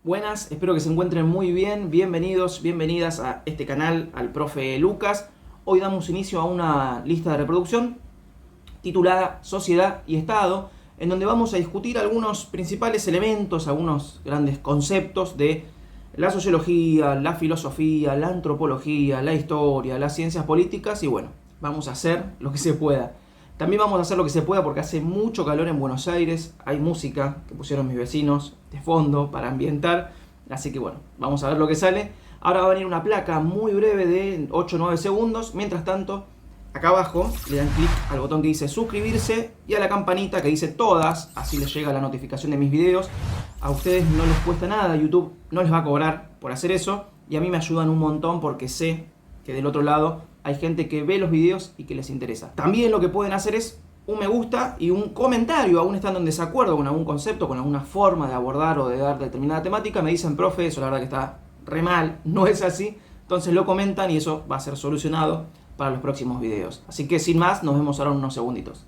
Buenas, espero que se encuentren muy bien. Bienvenidos, bienvenidas a este canal, al profe Lucas. Hoy damos inicio a una lista de reproducción titulada Sociedad y Estado, en donde vamos a discutir algunos principales elementos, algunos grandes conceptos de la sociología, la filosofía, la antropología, la historia, las ciencias políticas y bueno, vamos a hacer lo que se pueda. También vamos a hacer lo que se pueda porque hace mucho calor en Buenos Aires, hay música que pusieron mis vecinos de fondo para ambientar, así que bueno, vamos a ver lo que sale. Ahora va a venir una placa muy breve de 8 o 9 segundos, mientras tanto, acá abajo le dan clic al botón que dice suscribirse y a la campanita que dice todas, así les llega la notificación de mis videos. A ustedes no les cuesta nada, YouTube no les va a cobrar por hacer eso y a mí me ayudan un montón porque sé que del otro lado hay gente que ve los videos y que les interesa. También lo que pueden hacer es un me gusta y un comentario, aún estando en desacuerdo con algún concepto, con alguna forma de abordar o de dar determinada temática. Me dicen, profe, eso la verdad que está re mal, no es así. Entonces lo comentan y eso va a ser solucionado para los próximos videos. Así que sin más, nos vemos ahora en unos segunditos.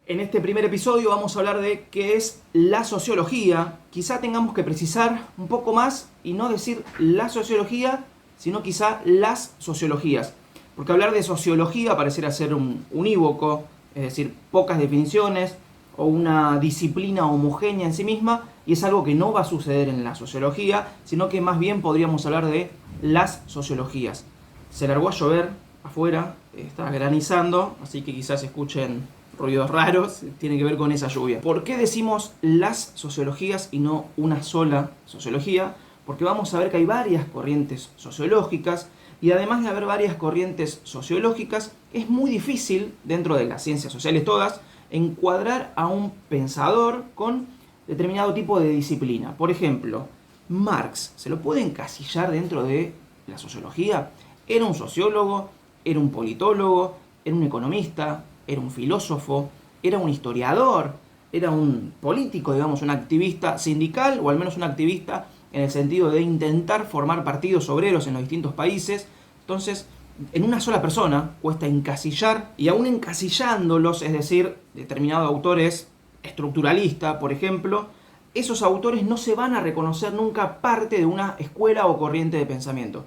En este primer episodio vamos a hablar de qué es la sociología. Quizá tengamos que precisar un poco más y no decir la sociología, sino quizá las sociologías. Porque hablar de sociología pareciera ser un unívoco, es decir, pocas definiciones o una disciplina homogénea en sí misma, y es algo que no va a suceder en la sociología, sino que más bien podríamos hablar de las sociologías. Se largó a llover afuera, está granizando, así que quizás escuchen ruidos raros, tiene que ver con esa lluvia. ¿Por qué decimos las sociologías y no una sola sociología? Porque vamos a ver que hay varias corrientes sociológicas y además de haber varias corrientes sociológicas, es muy difícil, dentro de las ciencias sociales todas, encuadrar a un pensador con determinado tipo de disciplina. Por ejemplo, Marx, ¿se lo puede encasillar dentro de la sociología? ¿Era un sociólogo? ¿Era un politólogo? ¿Era un economista? ¿Era un filósofo? ¿Era un historiador? ¿Era un político, digamos, un activista sindical? O al menos un activista en el sentido de intentar formar partidos obreros en los distintos países. Entonces, en una sola persona cuesta encasillar, y aún encasillándolos, es decir, determinado autor es estructuralista, por ejemplo, esos autores no se van a reconocer nunca parte de una escuela o corriente de pensamiento.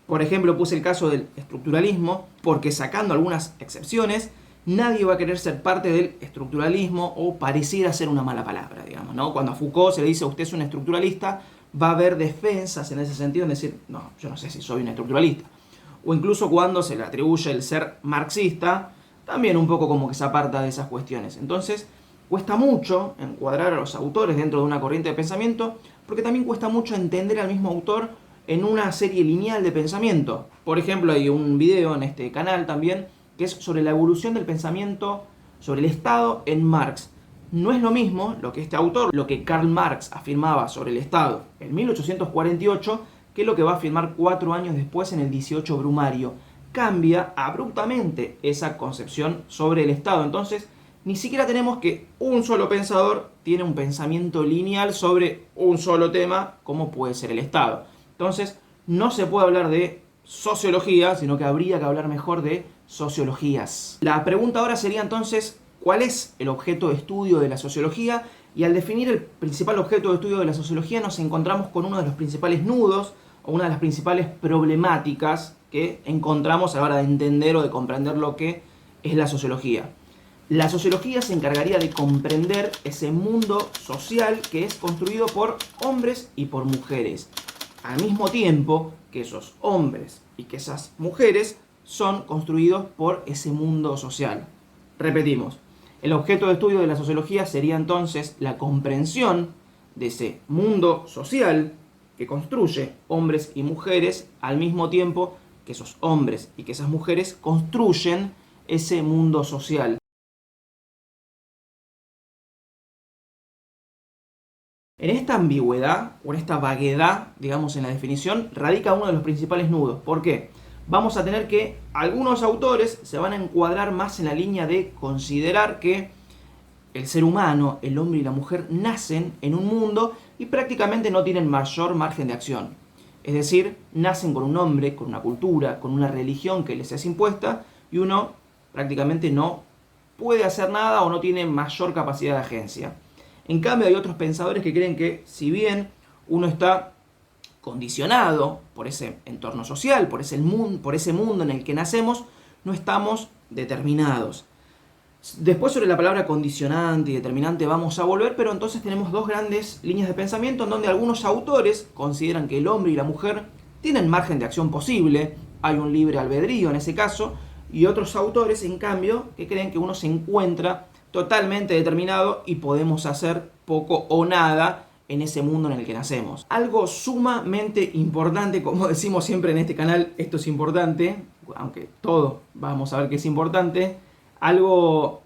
Por ejemplo, puse el caso del estructuralismo, porque sacando algunas excepciones, nadie va a querer ser parte del estructuralismo o pareciera ser una mala palabra, digamos, ¿no? Cuando a Foucault se le dice usted es un estructuralista, va a haber defensas en ese sentido en decir, no, yo no sé si soy un estructuralista. O incluso cuando se le atribuye el ser marxista, también un poco como que se aparta de esas cuestiones. Entonces, cuesta mucho encuadrar a los autores dentro de una corriente de pensamiento, porque también cuesta mucho entender al mismo autor en una serie lineal de pensamiento. Por ejemplo, hay un video en este canal también que es sobre la evolución del pensamiento sobre el Estado en Marx. No es lo mismo lo que este autor, lo que Karl Marx afirmaba sobre el Estado en 1848, que lo que va a afirmar 4 años después en el 18 Brumario. Cambia abruptamente esa concepción sobre el Estado. Entonces, ni siquiera tenemos que un solo pensador tiene un pensamiento lineal sobre un solo tema, como puede ser el Estado. Entonces, no se puede hablar de sociología, sino que habría que hablar mejor de sociologías. La pregunta ahora sería entonces, ¿cuál es el objeto de estudio de la sociología? Y al definir el principal objeto de estudio de la sociología nos encontramos con uno de los principales nudos o una de las principales problemáticas que encontramos a la hora de entender o de comprender lo que es la sociología. La sociología se encargaría de comprender ese mundo social que es construido por hombres y por mujeres, al mismo tiempo que esos hombres y que esas mujeres son construidos por ese mundo social. Repetimos, el objeto de estudio de la sociología sería entonces la comprensión de ese mundo social que construye hombres y mujeres al mismo tiempo que esos hombres y que esas mujeres construyen ese mundo social. En esta ambigüedad, o en esta vaguedad, digamos, en la definición, radica uno de los principales nudos. ¿Por qué? Vamos a tener que algunos autores se van a encuadrar más en la línea de considerar que el ser humano, el hombre y la mujer, nacen en un mundo y prácticamente no tienen mayor margen de acción. Es decir, nacen con un nombre, con una cultura, con una religión que les es impuesta y uno prácticamente no puede hacer nada o no tiene mayor capacidad de agencia. En cambio hay otros pensadores que creen que si bien uno está condicionado por ese entorno social, por ese mundo en el que nacemos, no estamos determinados. Después sobre la palabra condicionante y determinante vamos a volver, pero entonces tenemos dos grandes líneas de pensamiento en donde algunos autores consideran que el hombre y la mujer tienen margen de acción posible, hay un libre albedrío en ese caso, y otros autores, en cambio, que creen que uno se encuentra totalmente determinado y podemos hacer poco o nada en ese mundo en el que nacemos. Algo sumamente importante, como decimos siempre en este canal, esto es importante, aunque todo vamos a ver que es importante, algo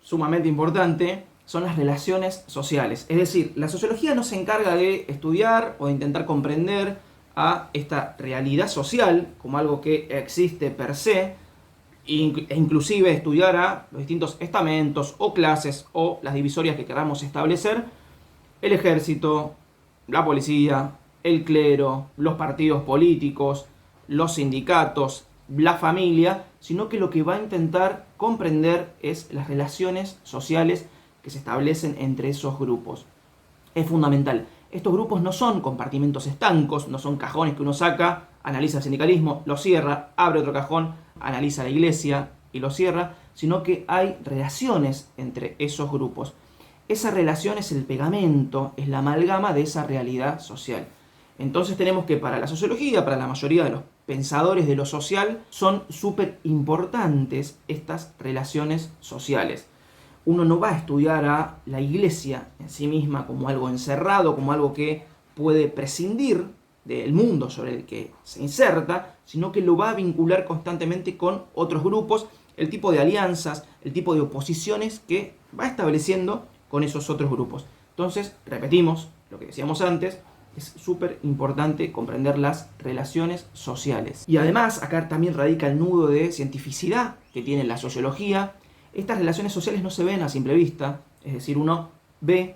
sumamente importante son las relaciones sociales. Es decir, la sociología no se encarga de estudiar o de intentar comprender a esta realidad social como algo que existe per se, e inclusive estudiar a los distintos estamentos o clases o las divisorias que queramos establecer, el ejército, la policía, el clero, los partidos políticos, los sindicatos, la familia, sino que lo que va a intentar comprender es las relaciones sociales que se establecen entre esos grupos. Es fundamental. Estos grupos no son compartimentos estancos, no son cajones que uno saca, analiza el sindicalismo, lo cierra, abre otro cajón, analiza la iglesia y lo cierra, sino que hay relaciones entre esos grupos. Esa relación es el pegamento, es la amalgama de esa realidad social. Entonces tenemos que para la sociología, para la mayoría de los pensadores de lo social, son súper importantes estas relaciones sociales. Uno no va a estudiar a la iglesia en sí misma como algo encerrado, como algo que puede prescindir del mundo sobre el que se inserta, sino que lo va a vincular constantemente con otros grupos, el tipo de alianzas, el tipo de oposiciones que va estableciendo con esos otros grupos. Entonces, repetimos lo que decíamos antes, es súper importante comprender las relaciones sociales. Y además, acá también radica el nudo de cientificidad que tiene la sociología. Estas relaciones sociales no se ven a simple vista, es decir, uno ve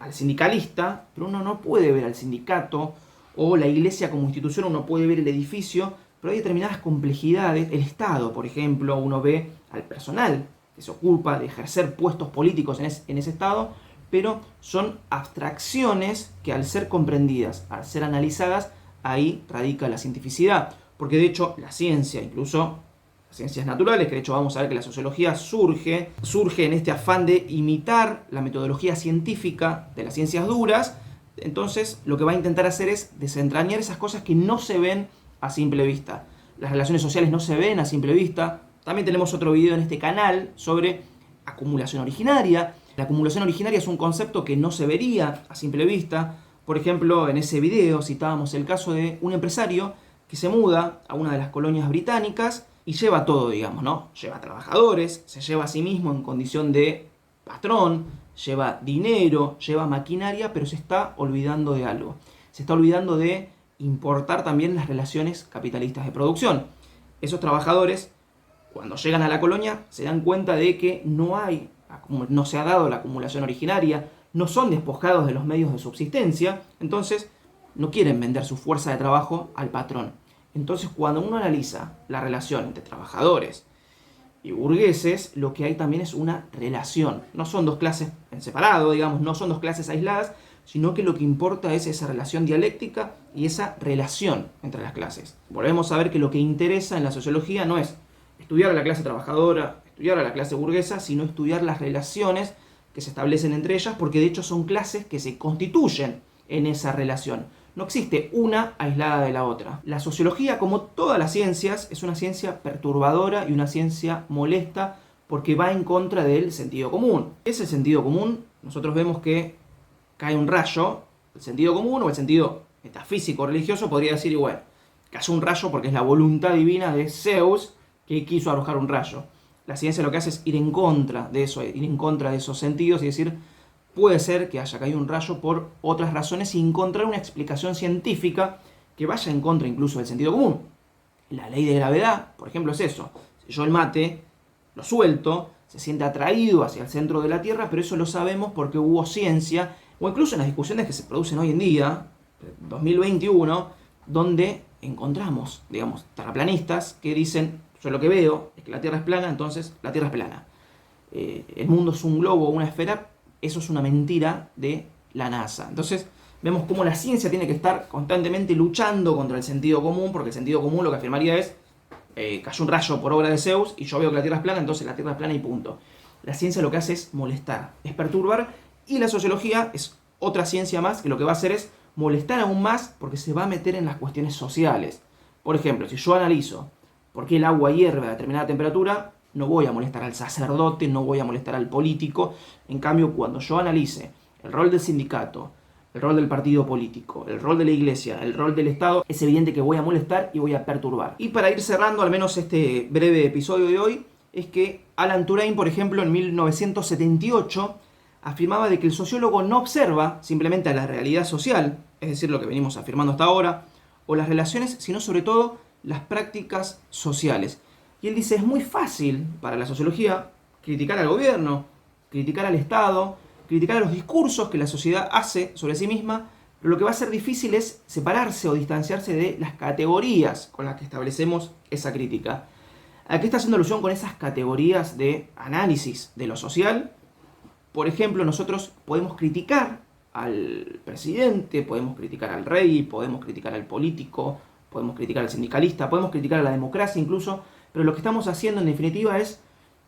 al sindicalista, pero uno no puede ver al sindicato o la iglesia como institución, uno puede ver el edificio, pero hay determinadas complejidades. El Estado, por ejemplo, uno ve al personal que se ocupa de ejercer puestos políticos en ese Estado, pero son abstracciones que al ser comprendidas, al ser analizadas, ahí radica la cientificidad. Porque de hecho la ciencia, incluso las ciencias naturales, que de hecho vamos a ver que la sociología surge en este afán de imitar la metodología científica de las ciencias duras. Entonces lo que va a intentar hacer es desentrañar esas cosas que no se ven a simple vista. Las relaciones sociales no se ven a simple vista. También tenemos otro video en este canal sobre acumulación originaria. La acumulación originaria es un concepto que no se vería a simple vista. Por ejemplo, en ese video citábamos el caso de un empresario que se muda a una de las colonias británicas y lleva todo, digamos, ¿no? Lleva trabajadores, se lleva a sí mismo en condición de patrón, lleva dinero, lleva maquinaria, pero se está olvidando de algo. Se está olvidando de importar también las relaciones capitalistas de producción. Esos trabajadores, cuando llegan a la colonia, se dan cuenta de que no se ha dado la acumulación originaria, no son despojados de los medios de subsistencia, entonces no quieren vender su fuerza de trabajo al patrón. Entonces cuando uno analiza la relación entre trabajadores y burgueses, lo que hay también es una relación. No son dos clases en separado, digamos, no son dos clases aisladas, sino que lo que importa es esa relación dialéctica y esa relación entre las clases. Volvemos a ver que lo que interesa en la sociología no es estudiar a la clase trabajadora, estudiar a la clase burguesa, sino estudiar las relaciones que se establecen entre ellas, porque de hecho son clases que se constituyen en esa relación. No existe una aislada de la otra. La sociología, como todas las ciencias, es una ciencia perturbadora y una ciencia molesta porque va en contra del sentido común. ¿Qué es el sentido común? Nosotros vemos que cae un rayo, el sentido común o el sentido metafísico religioso podría decir, bueno, cayó un rayo porque es la voluntad divina de Zeus que quiso arrojar un rayo. La ciencia lo que hace es ir en contra de eso, ir en contra de esos sentidos y decir, puede ser que haya caído un rayo por otras razones y encontrar una explicación científica que vaya en contra incluso del sentido común. La ley de gravedad, por ejemplo, es eso. Si yo el mate lo suelto, se siente atraído hacia el centro de la Tierra, pero eso lo sabemos porque hubo ciencia, o incluso en las discusiones que se producen hoy en día, 2021, donde encontramos, digamos, terraplanistas que dicen, yo lo que veo es que la Tierra es plana, entonces la Tierra es plana. El mundo es un globo o una esfera, eso es una mentira de la NASA. Entonces vemos cómo la ciencia tiene que estar constantemente luchando contra el sentido común, porque el sentido común lo que afirmaría es, cayó un rayo por obra de Zeus y yo veo que la Tierra es plana, entonces la Tierra es plana y punto. La ciencia lo que hace es molestar, es perturbar, y la sociología es otra ciencia más que lo que va a hacer es molestar aún más porque se va a meter en las cuestiones sociales. Por ejemplo, si yo analizo por qué el agua hierve a determinada temperatura, no voy a molestar al sacerdote, no voy a molestar al político. En cambio, cuando yo analice el rol del sindicato, el rol del partido político, el rol de la iglesia, el rol del Estado, es evidente que voy a molestar y voy a perturbar. Y para ir cerrando al menos este breve episodio de hoy, es que Alan Turing, por ejemplo, en 1978, afirmaba de que el sociólogo no observa simplemente a la realidad social, es decir, lo que venimos afirmando hasta ahora, o las relaciones, sino sobre todo las prácticas sociales. Y él dice, es muy fácil para la sociología criticar al gobierno, criticar al Estado, criticar a los discursos que la sociedad hace sobre sí misma, pero lo que va a ser difícil es separarse o distanciarse de las categorías con las que establecemos esa crítica. ¿A qué está haciendo alusión con esas categorías de análisis de lo social? Por ejemplo, nosotros podemos criticar al presidente, podemos criticar al rey, podemos criticar al político, podemos criticar al sindicalista, podemos criticar a la democracia incluso, pero lo que estamos haciendo en definitiva es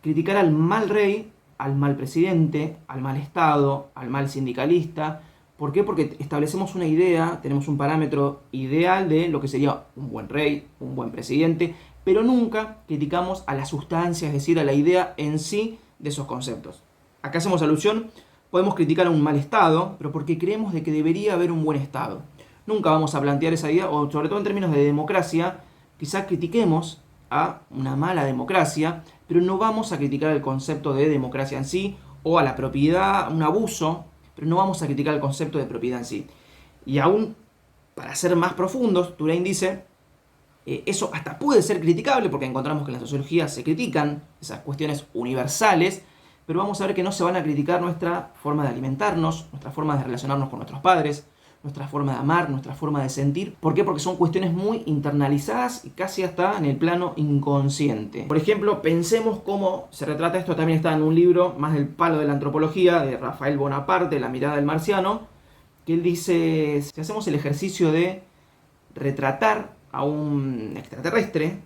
criticar al mal rey, al mal presidente, al mal Estado, al mal sindicalista. ¿Por qué? Porque establecemos una idea, tenemos un parámetro ideal de lo que sería un buen rey, un buen presidente, pero nunca criticamos a la sustancia, es decir, a la idea en sí de esos conceptos. Acá hacemos alusión, podemos criticar a un mal Estado, pero porque creemos de que debería haber un buen Estado. Nunca vamos a plantear esa idea, o sobre todo en términos de democracia, quizás critiquemos a una mala democracia, pero no vamos a criticar el concepto de democracia en sí, o a la propiedad, un abuso, pero no vamos a criticar el concepto de propiedad en sí. Y aún, para ser más profundos, Turing dice, eso hasta puede ser criticable, porque encontramos que en la sociología se critican esas cuestiones universales, pero vamos a ver que no se van a criticar nuestra forma de alimentarnos, nuestra forma de relacionarnos con nuestros padres, nuestra forma de amar, nuestra forma de sentir. ¿Por qué? Porque son cuestiones muy internalizadas y casi hasta en el plano inconsciente. Por ejemplo, pensemos cómo se retrata esto, también está en un libro más del palo de la antropología, de Rafael Bonaparte, La mirada del marciano, que él dice, si hacemos el ejercicio de retratar a un extraterrestre,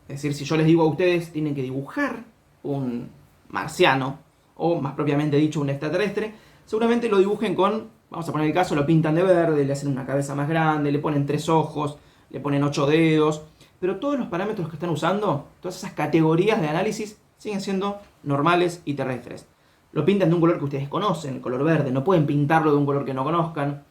es decir, si yo les digo a ustedes, tienen que dibujar un marciano, o más propiamente dicho, un extraterrestre, seguramente lo dibujen con, vamos a poner el caso, lo pintan de verde, le hacen una cabeza más grande, le ponen 3 ojos, le ponen 8 dedos, pero todos los parámetros que están usando, todas esas categorías de análisis, siguen siendo normales y terrestres. Lo pintan de un color que ustedes conocen, el color verde, no pueden pintarlo de un color que no conozcan.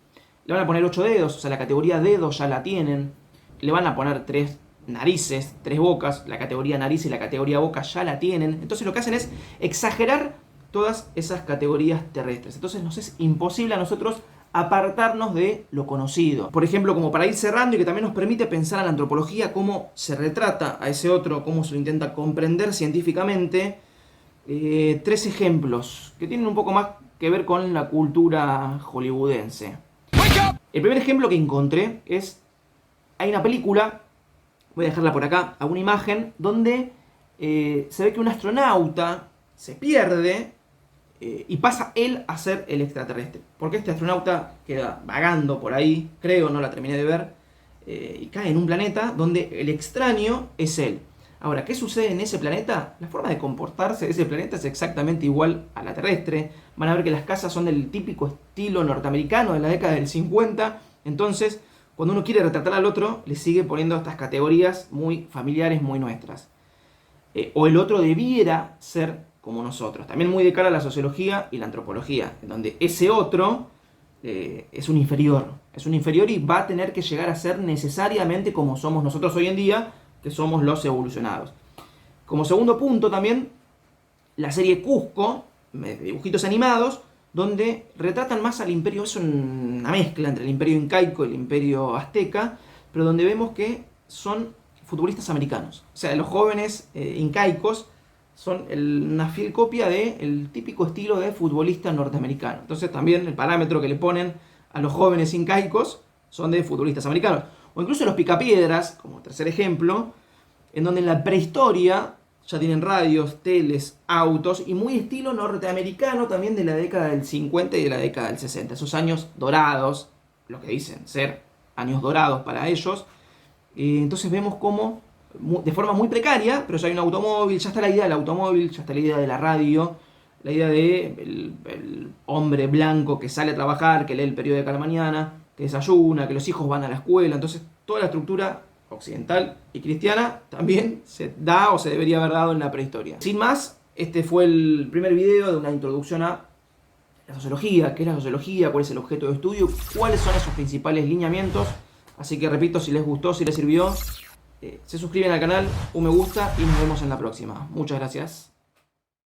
Le van a poner 8 dedos, o sea, la categoría dedos ya la tienen. Le van a poner 3 narices, 3 bocas, la categoría nariz y la categoría boca ya la tienen. Entonces lo que hacen es exagerar todas esas categorías terrestres. Entonces nos es imposible a nosotros apartarnos de lo conocido. Por ejemplo, como para ir cerrando y que también nos permite pensar en la antropología, cómo se retrata a ese otro, cómo se lo intenta comprender científicamente, 3 ejemplos que tienen un poco más que ver con la cultura hollywoodense. El primer ejemplo que encontré es, hay una película, voy a dejarla por acá, a una imagen, donde se ve que un astronauta se pierde y pasa él a ser el extraterrestre. Porque este astronauta queda vagando por ahí, creo, no la terminé de ver, y cae en un planeta donde el extraño es él. Ahora, ¿qué sucede en ese planeta? La forma de comportarse de ese planeta es exactamente igual a la terrestre. Van a ver que las casas son del típico estilo norteamericano de la década del 50. Entonces, cuando uno quiere retratar al otro, le sigue poniendo estas categorías muy familiares, muy nuestras. O el otro debiera ser como nosotros. También muy de cara a la sociología y la antropología, en donde ese otro es un inferior. Es un inferior y va a tener que llegar a ser necesariamente como somos nosotros hoy en día, que somos los evolucionados. Como segundo punto también, la serie Cusco, de dibujitos animados, donde retratan más al imperio, es una mezcla entre el imperio incaico y el imperio azteca, pero donde vemos que son futbolistas americanos. O sea, los jóvenes incaicos son una fiel copia del típico estilo de futbolista norteamericano. Entonces también el parámetro que le ponen a los jóvenes incaicos son de futbolistas americanos. O incluso los picapiedras, como tercer ejemplo, en donde en la prehistoria ya tienen radios, teles, autos, y muy estilo norteamericano también de la década del 50 y de la década del 60. Esos años dorados, lo que dicen ser años dorados para ellos. Entonces vemos cómo, de forma muy precaria, pero ya hay un automóvil, ya está la idea del automóvil, ya está la idea de la radio, la idea de el hombre blanco que sale a trabajar, que lee el periódico de la mañana, que desayuna, que los hijos van a la escuela. Entonces toda la estructura occidental y cristiana también se da o se debería haber dado en la prehistoria. Sin más, este fue el primer video de una introducción a la sociología, qué es la sociología, cuál es el objeto de estudio, cuáles son esos principales lineamientos. Así que repito, si les gustó, si les sirvió, se suscriben al canal, un me gusta y nos vemos en la próxima. Muchas gracias.